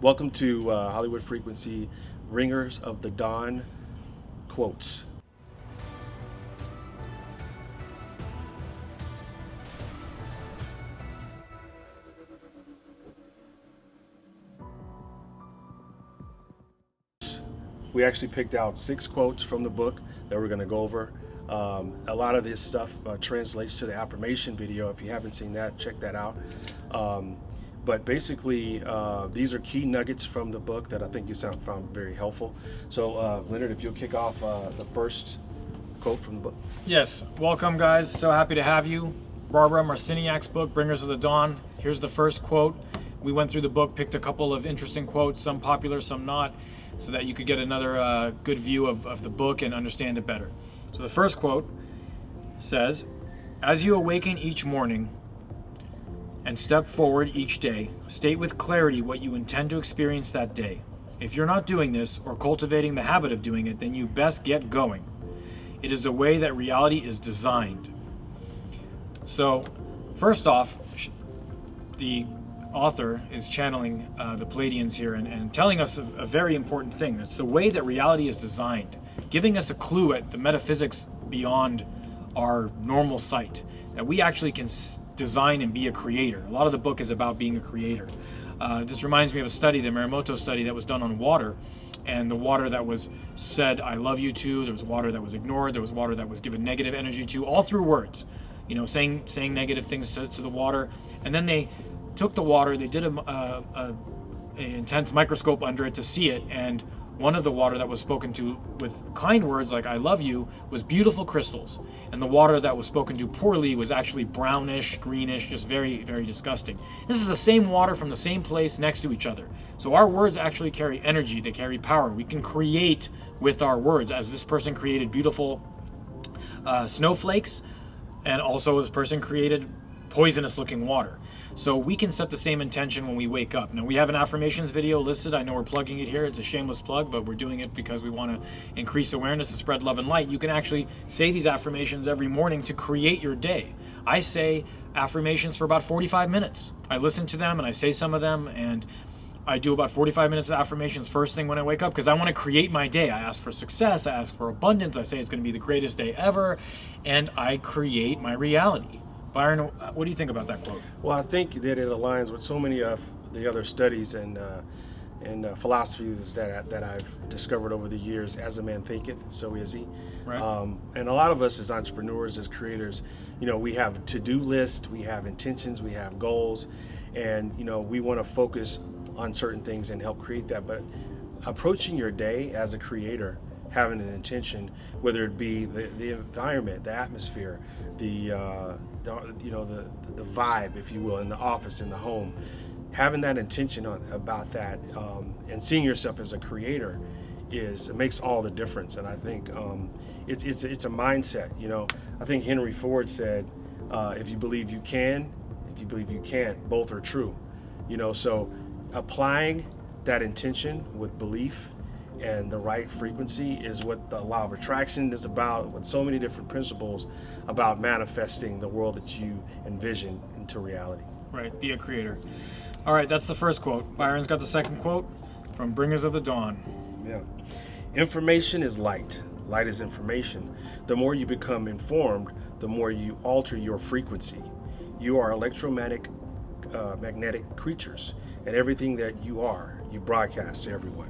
Welcome to Hollywood Frequency Ringers of the Dawn quotes. We actually picked out 6 quotes from the book that we're going to go over. A lot of this stuff translates to the affirmation video. If you haven't seen that, check that out. But basically, these are key nuggets from the book that I think you found very helpful. So, Leonard, if you'll kick off the first quote from the book. Yes, welcome guys. So happy to have you. Barbara Marciniak's book, Bringers of the Dawn. Here's the first quote. We went through the book, picked a couple of interesting quotes, some popular, some not, so that you could get another good view of the book and understand it better. So the first quote says, "As you awaken each morning and step forward each day, state with clarity what you intend to experience that day. If you're not doing this or cultivating the habit of doing it, then you best get going. It is the way that reality is designed." So, first off, the author is channeling the Pleiadians here and telling us a very important thing. It's the way that reality is designed, giving us a clue at the metaphysics beyond our normal sight, that we actually can design and be a creator. A lot of the book is about being a creator. This reminds me of a study, the Marimoto study that was done on water, and the water that was said, "I love you" to, there was water that was ignored, there was water that was given negative energy to, all through words, you know, saying negative things to the water. And then they took the water, they did a intense microscope under it to see it, and one of the water that was spoken to with kind words like "I love you" was beautiful crystals, and the water that was spoken to poorly was actually brownish, greenish, just very, very disgusting. This is the same water from the same place next to each other. So our words actually carry energy, they carry power. We can create with our words, as this person created beautiful snowflakes, and also this person created poisonous looking water. So we can set the same intention when we wake up. Now we have an affirmations video listed. I know we're plugging it here. It's a shameless plug, but we're doing it because we want to increase awareness and spread love and light. You can actually say these affirmations every morning to create your day. I say affirmations for about 45 minutes. I listen to them and I say some of them, and I do about 45 minutes of affirmations first thing when I wake up because I want to create my day. I ask for success, I ask for abundance, I say it's going to be the greatest day ever, and I create my reality. Byron, what do you think about that quote? Well, I think that it aligns with so many of the other studies and philosophies that I've discovered over the years. As a man thinketh, so is he. Right. And a lot of us as entrepreneurs, as creators, you know, we have a to-do list, we have intentions, we have goals, and you know, we want to focus on certain things and help create that. But approaching your day as a creator, having an intention, whether it be the environment, the atmosphere, the vibe, if you will, in the office, in the home, having that intention about that, and seeing yourself as a creator it makes all the difference. And I think it's a mindset. You know, I think Henry Ford said, if you believe you can, if you believe you can't, both are true. You know, so applying that intention with belief and the right frequency is what the law of attraction is about, with so many different principles about manifesting the world that you envision into reality. Right, be a creator. All right, that's the first quote. Byron's got the second quote from Bringers of the Dawn. Yeah. Information is light. Light is information. The more you become informed, the more you alter your frequency. You are electromagnetic magnetic creatures, and everything that you are, you broadcast to everyone.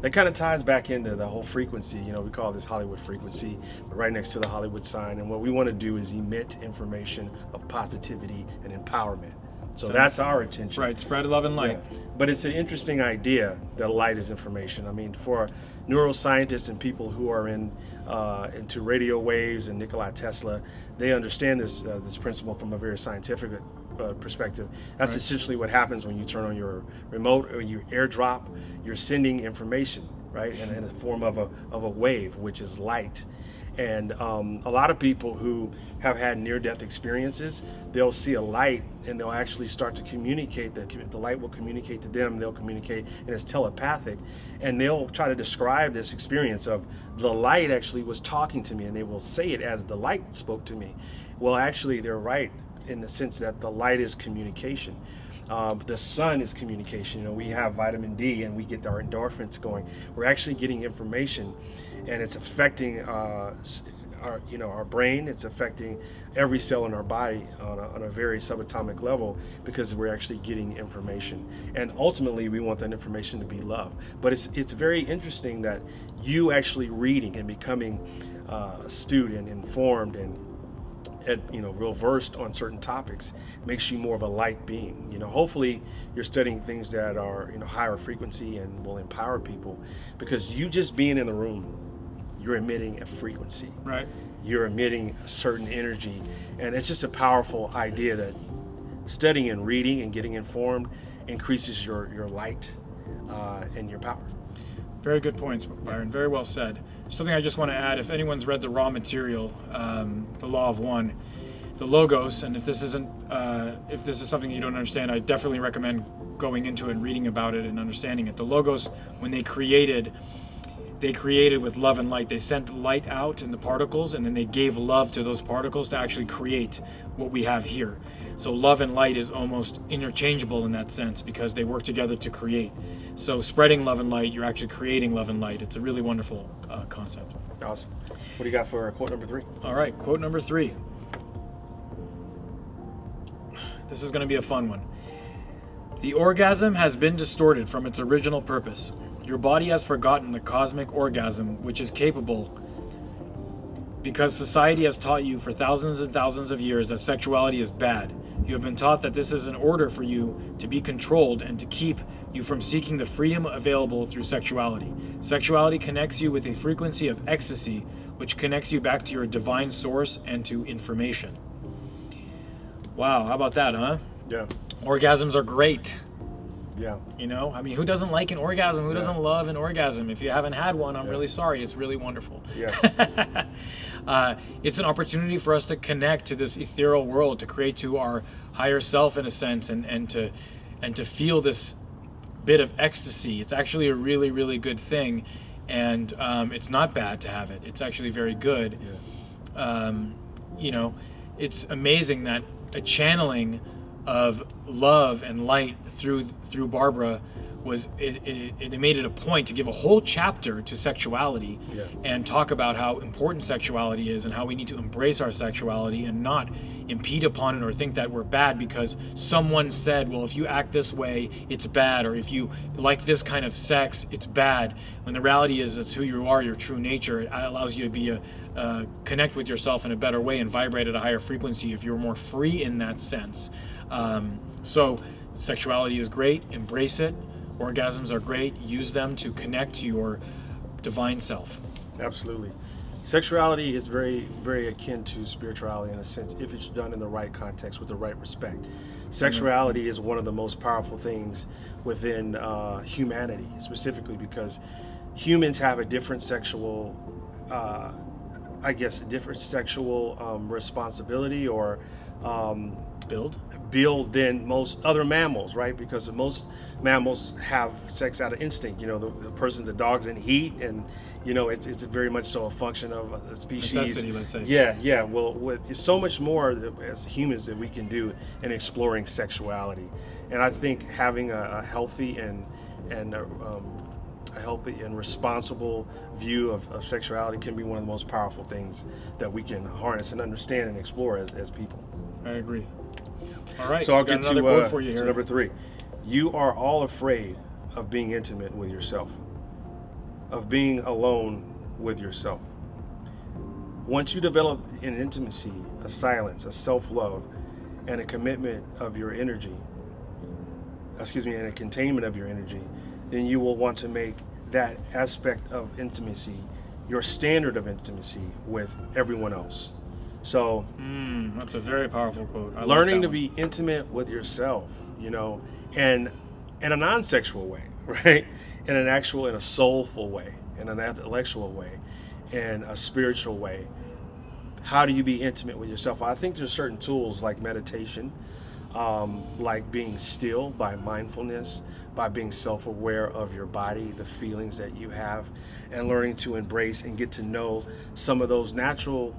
That kind of ties back into the whole frequency. You know, we call this Hollywood frequency, but right next to the Hollywood sign. And what we want to do is emit information of positivity and empowerment. So that's our intention. Right, spread love and light. Yeah. But it's an interesting idea that light is information. I mean, for neuroscientists and people who are into radio waves and Nikola Tesla, they understand this principle from a very scientific perspective. That's right. Essentially what happens when you turn on your remote or you airdrop. You're sending information, right, in the form of a wave, which is light. And a lot of people who have had near-death experiences, they'll see a light and they'll actually start to communicate. The light will communicate to them. They'll communicate, and it's telepathic. And they'll try to describe this experience of the light actually was talking to me, and they will say it as the light spoke to me. Well, actually, they're right in the sense that the light is communication. The sun is communication. We have vitamin D, and we get our endorphins going. We're actually getting information, and it's affecting our brain. It's affecting every cell in our body on a very subatomic level, because we're actually getting information. And ultimately, we want that information to be love. But it's very interesting that you actually reading and becoming astute and informed and real versed on certain topics makes you more of a light being. Hopefully you're studying things that are higher frequency and will empower people, because you just being in the room, you're emitting a frequency. Right. You're emitting a certain energy, and it's just a powerful idea that studying and reading and getting informed increases your light and your power. Very good points, Byron. Very well said. Something I just want to add, if anyone's read the raw material, the Law of One, the Logos, and if this is something you don't understand, I definitely recommend going into it and reading about it and understanding it. The Logos, when they created with love and light. They sent light out in the particles, and then they gave love to those particles to actually create what we have here. So love and light is almost interchangeable in that sense, because they work together to create. So spreading love and light, you're actually creating love and light. It's a really wonderful concept. Awesome. What do you got for quote number 3? All right, quote number 3. This is going to be a fun one. The orgasm has been distorted from its original purpose. Your body has forgotten the cosmic orgasm, which is capable, because society has taught you for thousands and thousands of years that sexuality is bad. You have been taught that this is an order for you to be controlled and to keep you from seeking the freedom available through sexuality. Sexuality connects you with a frequency of ecstasy, which connects you back to your divine source and to information. Wow, how about that, huh? Yeah. Orgasms are great. Yeah. Who doesn't like an orgasm? Who doesn't love an orgasm? If you haven't had one, I'm really sorry. It's really wonderful. Yeah. It's an opportunity for us to connect to this ethereal world, to create to our higher self in a sense, and to feel this bit of ecstasy. It's actually a really, really good thing, and it's not bad to have it. It's actually very good. Yeah. It's amazing that a channeling of love and light through Barbara it made it a point to give a whole chapter to sexuality. Yeah. And talk about how important sexuality is and how we need to embrace our sexuality and not impede upon it or think that we're bad because someone said, well, if you act this way, it's bad, or if you like this kind of sex, it's bad. When the reality is it's who you are, your true nature. It allows you to be connect with yourself in a better way and vibrate at a higher frequency if you're more free in that sense. So sexuality is great. Embrace it. Orgasms are great. Use them to connect to your divine self. Absolutely. Sexuality is very, very akin to spirituality in a sense, if it's done in the right context with the right respect. Sexuality is one of the most powerful things within humanity, specifically because humans have a different sexual, responsibility or build than most other mammals, right? Because most mammals have sex out of instinct. The person, the dog's in heat, and it's very much so a function of a species. Necessity, let's say. Yeah. Well, it's so much more as humans that we can do in exploring sexuality, and I think having a healthy and a healthy and responsible view of sexuality can be one of the most powerful things that we can harness and understand and explore as people. I agree. All right. So I'll get another quote for you to here. number 3. You are all afraid of being intimate with yourself, of being alone with yourself. Once you develop an intimacy, a silence, a self-love, and a commitment of your energy, and a containment of your energy, then you will want to make that aspect of intimacy your standard of intimacy with everyone else. So that's a very powerful quote. I learning like to that be intimate with yourself, and in a non-sexual way, right? In a soulful way, in an intellectual way, in a spiritual way. How do you be intimate with yourself? I think there's certain tools like meditation, like being still by mindfulness, by being self-aware of your body, the feelings that you have, and learning to embrace and get to know some of those natural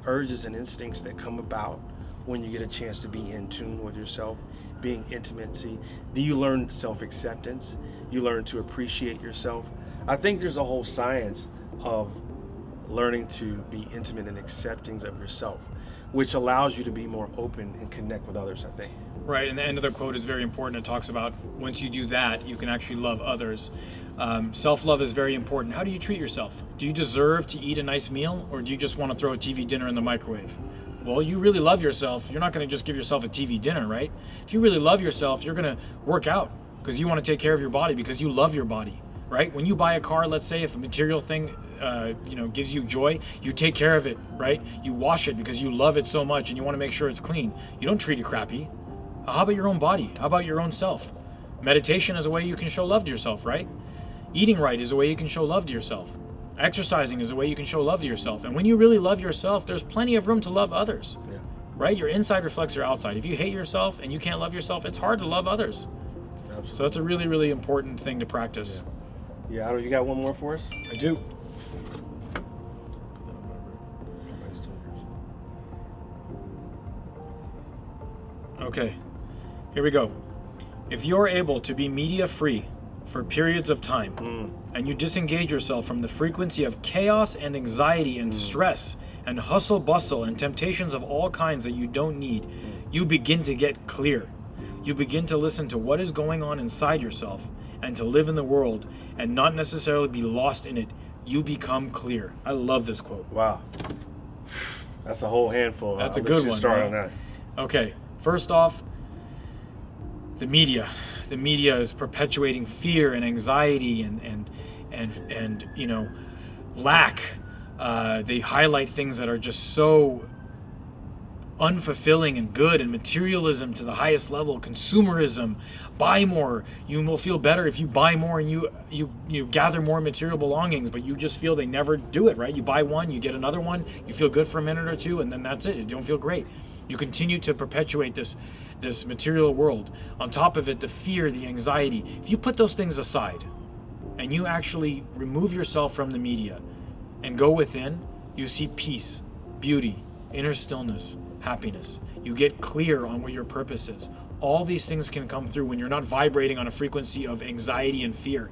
urges and instincts that come about when you get a chance to be in tune with yourself being intimacy. Then you learn self-acceptance. You learn to appreciate yourself. I think there's a whole science of learning to be intimate and accepting of yourself, which allows you to be more open and connect with others, I think. Right, and the end of the quote is very important. It talks about once you do that, you can actually love others. Self-love is very important. How do you treat yourself? Do you deserve to eat a nice meal, or do you just want to throw a TV dinner in the microwave? Well, you really love yourself. You're not going to just give yourself a TV dinner, right? If you really love yourself, you're going to work out because you want to take care of your body because you love your body, right? When you buy a car, let's say, if a material thing gives you joy, you take care of it, right? You wash it because you love it so much and you want to make sure it's clean. You don't treat it crappy. How about your own body? How about your own self? Meditation is a way you can show love to yourself, right? Eating right is a way you can show love to yourself. Exercising is a way you can show love to yourself. And when you really love yourself, there's plenty of room to love others, right? Your inside reflects your outside. If you hate yourself and you can't love yourself, it's hard to love others. Absolutely. So it's a really, really important thing to practice. Yeah, you got one more for us? I do. Okay, here we go. If you're able to be media free for periods of time and you disengage yourself from the frequency of chaos and anxiety and stress and hustle bustle and temptations of all kinds that you don't need, you begin to get clear. You begin to listen to what is going on inside yourself and to live in the world and not necessarily be lost in it. You become clear. I love this quote. Wow. That's a whole handful. That's a good one. Start right? on that. Okay, first off, the media. The media is perpetuating fear and anxiety and lack. They highlight things that are just so unfulfilling and good, and materialism to the highest level, consumerism. Buy more. You will feel better if you buy more and you gather more material belongings, but you just feel they never do it, right? You buy one, you get another one, you feel good for a minute or two, and then that's it. You don't feel great. You continue to perpetuate this material world. On top of it, the fear, the anxiety. If you put those things aside and you actually remove yourself from the media and go within, you see peace, beauty, inner stillness, happiness. You get clear on what your purpose is. All these things can come through when you're not vibrating on a frequency of anxiety and fear.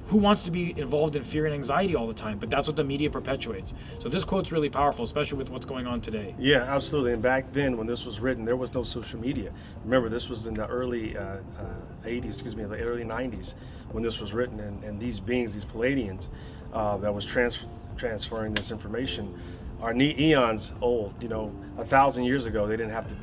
Who wants to be involved in fear and anxiety all the time? But that's what the media perpetuates. So this quote's really powerful, especially with what's going on today. Yeah, absolutely. And back then, when this was written, there was no social media. Remember, this was in the early the early 90s when this was written. And these beings, these Pleiadians, that was transferring this information, are eons old. 1,000 years ago, they didn't have to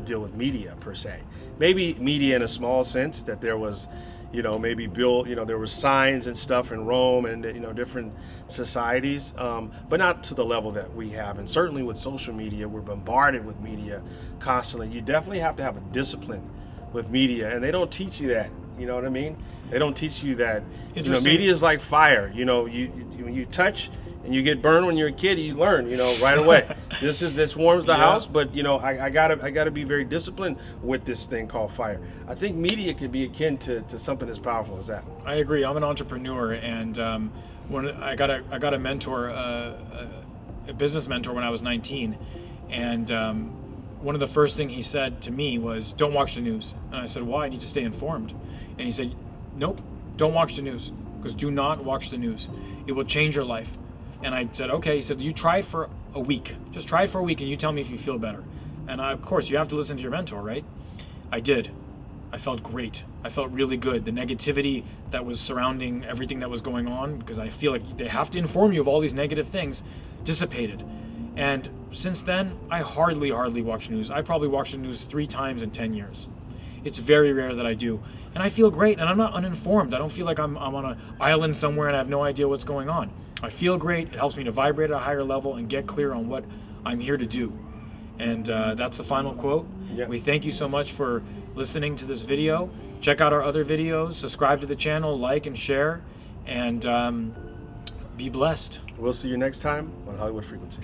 deal with media per se. Maybe media in a small sense, that there was maybe there were signs and stuff in Rome and, different societies, but not to the level that we have. And certainly with social media, we're bombarded with media constantly. You definitely have to have a discipline with media, and they don't teach you that. You know what I mean? They don't teach you that. Media is like fire. When you touch and you get burned when you're a kid, you learn, right away. This warms the house, but I gotta be very disciplined with this thing called fire. I think media could be akin to something as powerful as that. I agree. I'm an entrepreneur, and when I got a mentor, a business mentor when I was 19, and one of the first things he said to me was, "Don't watch the news." And I said, "Why? I need to stay informed." And he said, "Nope, don't watch the news, because do not watch the news. It will change your life." And I said, okay. He said, you try it for a week. Just try it for a week and you tell me if you feel better. And of course, you have to listen to your mentor, right? I did. I felt great. I felt really good. The negativity that was surrounding everything that was going on, because I feel like they have to inform you of all these negative things, dissipated. And since then, I hardly watch news. I probably watched the news 3 times in 10 years. It's very rare that I do. And I feel great, and I'm not uninformed. I don't feel like I'm on an island somewhere and I have no idea what's going on. I feel great. It helps me to vibrate at a higher level and get clear on what I'm here to do. And that's the final quote. Yeah. We thank you so much for listening to this video. Check out our other videos. Subscribe to the channel, like and share, and be blessed. We'll see you next time on Hollywood Frequency.